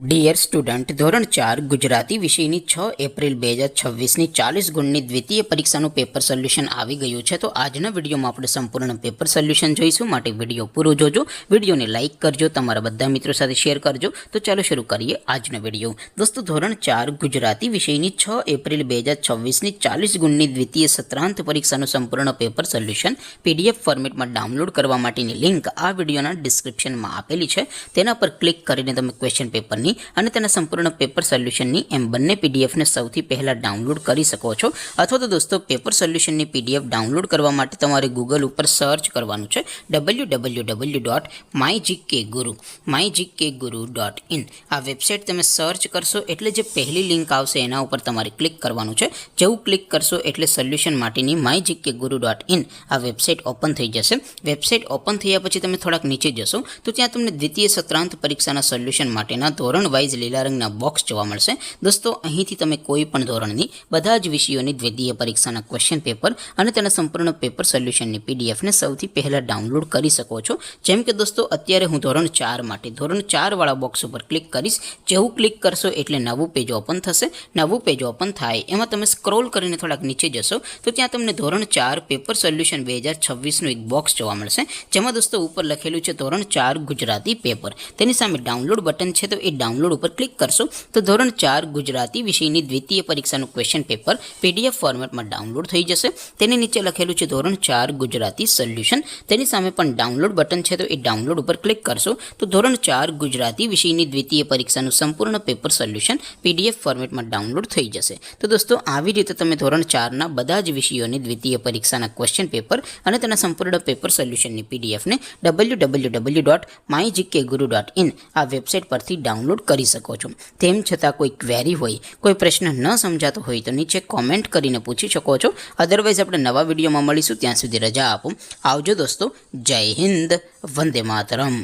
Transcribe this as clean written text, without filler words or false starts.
Dear student, ધોરણ 4 ગુજરાતી વિષયની 6 April 2026ની 40 ગુણની દ્વિતીય પરીક્ષાનું પેપર સોલ્યુશન આવી ગયું છે. તો આજના વિડીયોમાં આપણે સંપૂર્ણ પેપર સોલ્યુશન જોઈશું, માટે વિડીયો પૂરો જોજો. વિડીયોને લાઇક કરજો, તમારા બધા મિત્રો સાથે શેર કરજો. તો ચાલો શરૂ કરીએ આજનો વિડીયો. દોસ્તો, ધોરણ 4 ગુજરાતી વિષયની 6 એપ્રિલ 2026ની 40 ગુણની દ્વિતીય સત્રાંત પરીક્ષાનું સંપૂર્ણ પેપર સોલ્યુશન PDF ફોર્મેટમાં ડાઉનલોડ કરવા માટેની લિંક આ વિડીયોના ડિસ્ક્રિપ્શનમાં આપેલી છે. તેના પર ક્લિક કરીને તમે ક્વેશ્ચન પેપરની અને તેના સંપૂર્ણ પેપર સોલ્યુશનની એમ બંને પીડીએફને સૌથી પહેલાં ડાઉનલોડ કરી શકો છો. અથવા તો દોસ્તો, પેપર સોલ્યુશનની PDF ડાઉનલોડ કરવા માટે તમારે ગૂગલ ઉપર સર્ચ કરવાનું છે www.mygkguru.in. આ વેબસાઇટ તમે સર્ચ કરશો એટલે જે પહેલી લિંક આવશે એના ઉપર તમારે ક્લિક કરવાનું છે. જેવું ક્લિક કરશો એટલે સોલ્યુશન માટેની mygkguru.in આ વેબસાઇટ ઓપન થઈ જશે. વેબસાઇટ ઓપન થયા પછી તમે થોડાક નીચે જશો તો ત્યાં તમને દ્વિતીય સત્રાંત પરીક્ષાના સોલ્યુશન માટેના ધોરણ વાઇઝ લીલા રંગના બોક્સ જોવા મળશે. દોસ્તો, અહીંથી તમે કોઈ પણ ધોરણની બધા જ વિષયોની દ્વિતીય પરીક્ષાના ક્વેશ્ચન પેપર અને તેના સંપૂર્ણ પેપર સોલ્યુશનની PDFને સૌથી પહેલાં ડાઉનલોડ કરી શકો છો. જેમ કે દોસ્તો, અત્યારે હું ધોરણ 4 માટે ધોરણ 4 વાળા બોક્સ ઉપર ક્લિક કરીશ. જેવું ક્લિક કરશો એટલે નવું પેજ ઓપન થશે. નવું પેજ ઓપન થાય એમાં તમે સ્ક્રોલ કરીને થોડાક નીચે જશો તો ત્યાં તમને ધોરણ 4 પેપર સોલ્યુશન 2026નું એક બોક્સ જોવા મળશે. જેમાં દોસ્તો ઉપર લખેલું છે ધોરણ 4 ગુજરાતી પેપર. તેની સામે ડાઉનલોડ બટન છે, તો એ ડાઉનલોડ ઉપર ક્લિક કરશો તો ધોરણ 4 ગુજરાતી વિષયની દ્વિતીય પરીક્ષાનું ક્વેશ્ચન પેપર PDF ફોર્મેટમાં ડાઉનલોડ થઈ જશે. તેની નીચે લખેલું છે ધોરણ 4 ગુજરાતી સોલ્યુશન. તેની સામે પણ ડાઉનલોડ બટન છે, તો એ ડાઉનલોડ ઉપર ક્લિક કરશો તો ધોરણ 4 ગુજરાતી વિષયની દ્વિતીય પરીક્ષાનું સંપૂર્ણ પેપર સોલ્યુશન PDF ફોર્મેટમાં ડાઉનલોડ થઈ જશે. તો દોસ્તો, આવી રીતે તમે ધોરણ 4ના બધા જ વિષયોની દ્વિતીય પરીક્ષાના ક્વેશ્ચન પેપર અને તેના સંપૂર્ણ પેપર સોલ્યુશનની PDFને www.mygkguru.in આ વેબસાઇટ પરથી ડાઉનલોડ કરી શકો છો. તેમ છતાં કોઈ ક્વેરી હોય, કોઈ પ્રશ્ન ન સમજાતો હોય તો નીચે કોમેન્ટ કરીને પૂછી શકો છો. અદરવાઇઝ આપણે નવા વિડીયોમાં મળીશું. ત્યાં સુધી રજા આપો. આવજો દોસ્તો. જય હિન્દ. વંદે માતરમ.